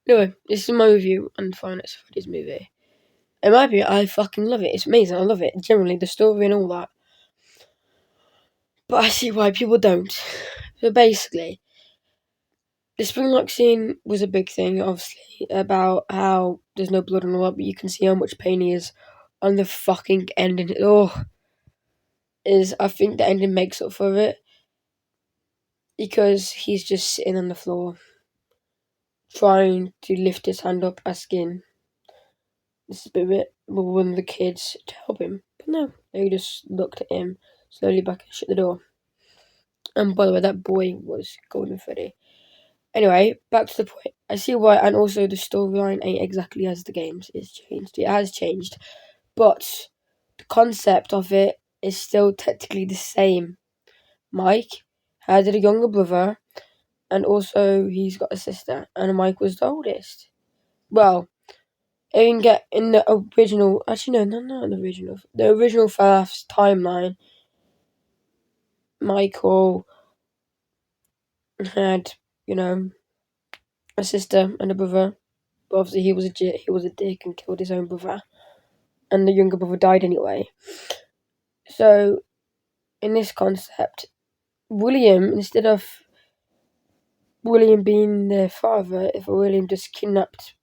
Anyway, this is my review on Five Nights at Freddy's movie. In my opinion, I fucking love it. It's amazing. I love it. Generally, the story and all that. But I see why people don't. So basically, the Springlock scene was a big thing, obviously, about how there's no blood on the lot, but you can see how much pain he is on the fucking ending. I think the ending makes up for it. Because he's just sitting on the floor, trying to lift his hand up, asking the spirit or one of the kids to help him. But no, they just looked at him slowly back and shut the door. And by the way, that boy was Golden Freddy. Anyway, back to the point. I see why, and also the storyline ain't exactly as the games. It's changed. It has changed. But the concept of it is still technically the same. Mike had a younger brother, and also he's got a sister, and Mike was the oldest. Well, I can get in the original. Actually, no, not the original. The original FNAF's timeline. Michael had, a sister and a brother. But obviously, he was a dick and killed his own brother, and the younger brother died anyway. So, in this concept, William, instead of William being their father, if William just kidnapped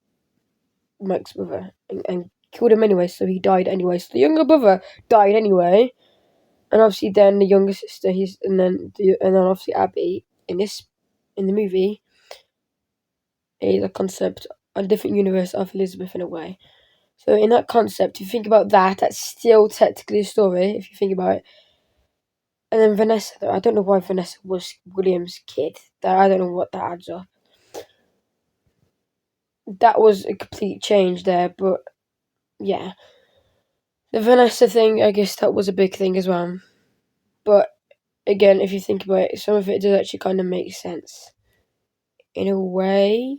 Mike's brother and killed him anyway, so he died anyway. So the younger brother died anyway, and obviously then the younger sister, and then obviously Abby in the movie is a concept, a different universe of Elizabeth in a way. So in that concept, if you think about that, that's still technically a story if you think about it. And then Vanessa, though, I don't know why Vanessa was William's kid. I don't know what that adds up. That was a complete change there, but yeah. The Vanessa thing, I guess that was a big thing as well. But again, if you think about it, some of it does actually kind of make sense. In a way.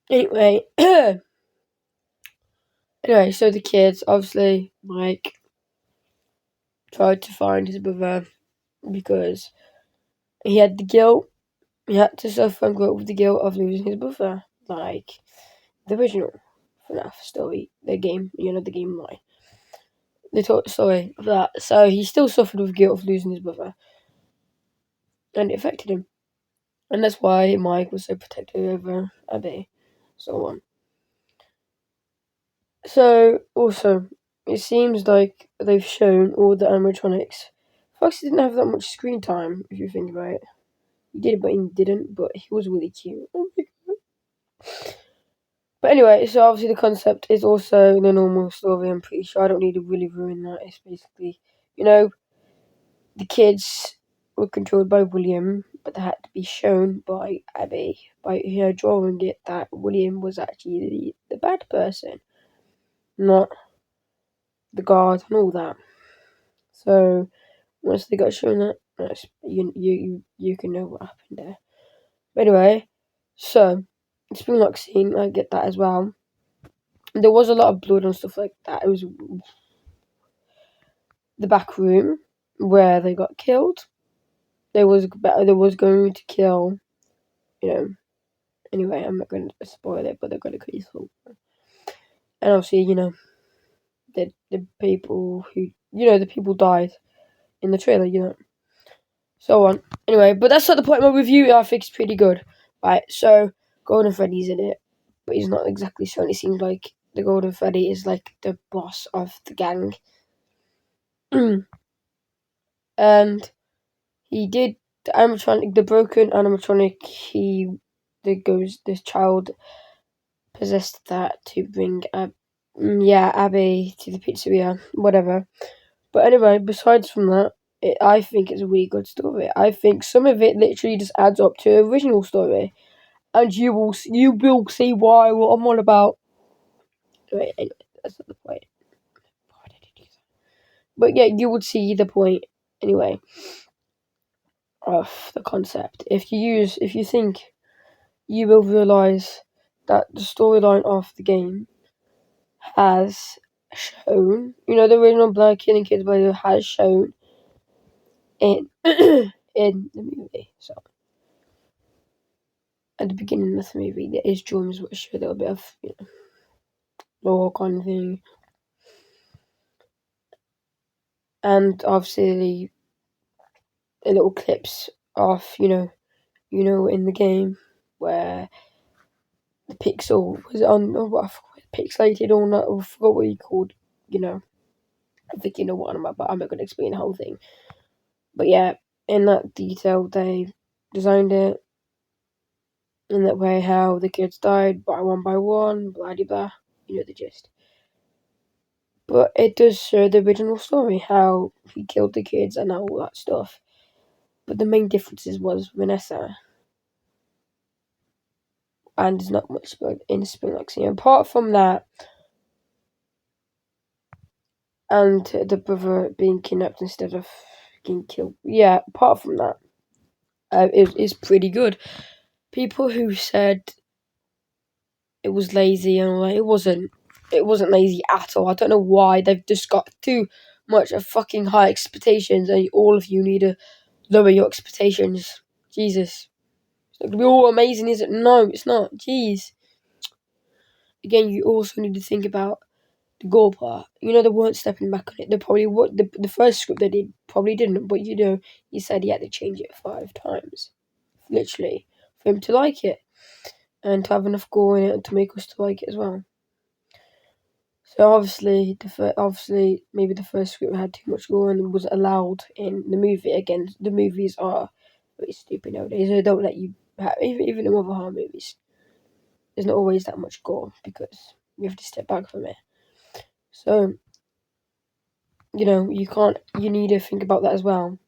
Anyway. Anyway, so the kids, obviously, Mike tried to find his brother because he had the guilt. He had to suffer and grow up with the guilt of losing his brother. Like the original FNAF story, the game, the game line. The story of that. So he still suffered with guilt of losing his brother. And it affected him. And that's why Mike was so protective over Abby. So on. So, also, it seems like they've shown all the animatronics. Fox didn't have that much screen time, if you think about it. He did, but he didn't, but he was really cute. Oh my god. But anyway, so obviously the concept is also the normal story, I'm pretty sure. I don't need to really ruin that. It's basically, the kids were controlled by William, but they had to be shown by Abby, by her drawing it, that William was actually the bad person, not the guard and all that. So once they got shown that, you can know what happened there. But anyway, so the Springlock scene, I get that as well. There was a lot of blood and stuff like that. It was the back room where they got killed. There was going to kill, Anyway, I'm not going to spoil it, but they're going to kill. And obviously, the people who the people died in the trailer, so on. Anyway, but that's not the point of my review. I think it's pretty good. Right, so Golden Freddy's in it, but he's not exactly shown. It seems like the Golden Freddy is like the boss of the gang. And he did the broken animatronic, this child possessed that to bring Abby to the pizzeria, whatever. But anyway, besides from that, I think it's a really good story. I think some of it literally just adds up to the original story, and you will see why what I'm on about. Wait, anyway, that's not the point. Why did he do that? But yeah, you would see the point anyway of the concept. If you think, you will realise that the storyline of the game has shown, the original Black Killing Kids video has shown in in the movie. So at the beginning of the movie, there is drums which show a little bit of lore kind of thing, and obviously little clips of in the game where the pixel was on, I forgot, pixelated or not, I forgot what he called. I think you know what I'm about. I'm not going to explain the whole thing, but yeah, in that detail they designed it in that way, how the kids died by one, blah blah blah. You know the gist. But it does show the original story, how he killed the kids and all that stuff. But the main differences was Vanessa, and there's not much in Spring scene. Apart from that, and the brother being kidnapped instead of getting killed. Yeah, apart from that, it's pretty good. People who said it was lazy and like it wasn't lazy at all. I don't know why they've just got too much of fucking high expectations, and all of you need to lower your expectations. Jesus, it's not gonna be all amazing, is it? No, it's not. Jeez. Again, you also need to think about the gore part. They weren't stepping back on it. They probably would. The first script they did probably didn't, but he said he had to change it 5 times, literally, for him to like it and to have enough gore in it and to make us to like it as well. So obviously, maybe the first script had too much gore and was allowed in the movie. Again, the movies are very stupid nowadays. They don't let you have, even in other horror movies. There's not always that much gore because you have to step back from it. So, you can't. You need to think about that as well.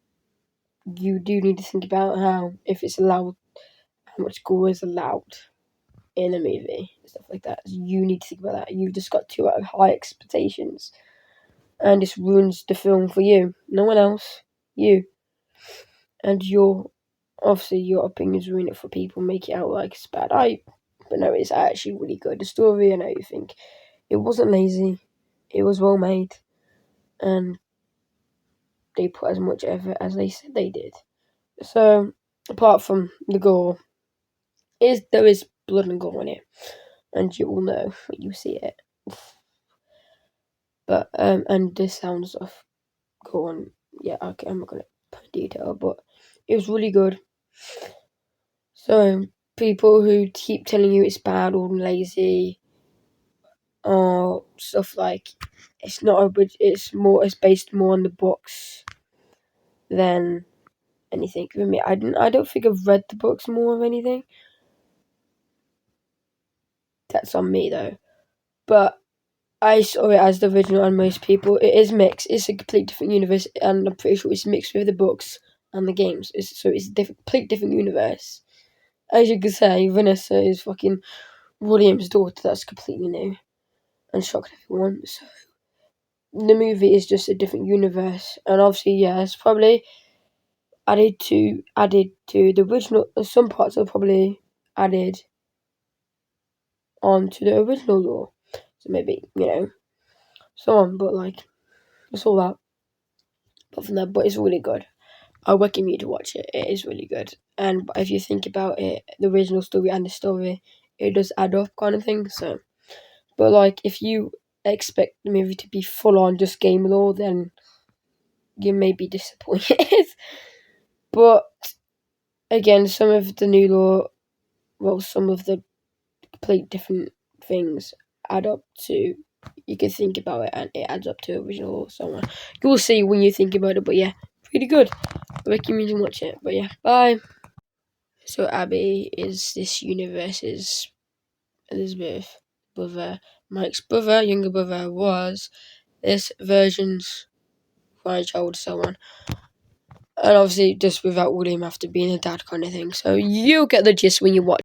You do need to think about how, if it's allowed, how much gore is allowed in a movie and stuff like that. You need to think about that. You've just got too high expectations, and this ruins the film for you. No one else. You. And obviously your opinions ruin it for people, make it out like it's bad. But no, it's actually really good. The story, I know you think it wasn't lazy. It was well made, and they put as much effort as they said they did. So, apart from the gore, there is blood and gore in it, and you will know when you see it. But and the sounds of gore, and yeah, okay, I'm not gonna put detail, but it was really good. So people who keep telling you it's bad or lazy, or stuff like it's not it's based more on the books than anything. For me, I don't think I've read the books more of anything. That's on me though. But I saw it as the original, and most people, it is mixed. It's a complete different universe, and I'm pretty sure it's mixed with the books and the games. So it's a complete different universe. As you can say, Vanessa is fucking William's daughter. That's completely new and shocked everyone. So the movie is just a different universe, and obviously, yeah, it's probably added to the original. Some parts are probably added on to the original lore. So maybe so on, but like it's all that. Apart from that, but it's really good. I recommend you to watch it. It is really good, and if you think about it, the original story and the story, it does add up, kind of thing. So, but like if you expect the movie to be full on just game lore, then you may be disappointed. But again, some of the new lore, well, some of the complete different things add up to. You can think about it, and it adds up to original lore. So you'll see when you think about it. But yeah, pretty good. I recommend you watch it. But yeah, bye. So Abby is this universe's Elizabeth brother. Mike's brother, younger brother, was this version's grandchild, so on. And obviously, just without William after being a dad kind of thing. So you get the gist when you watch.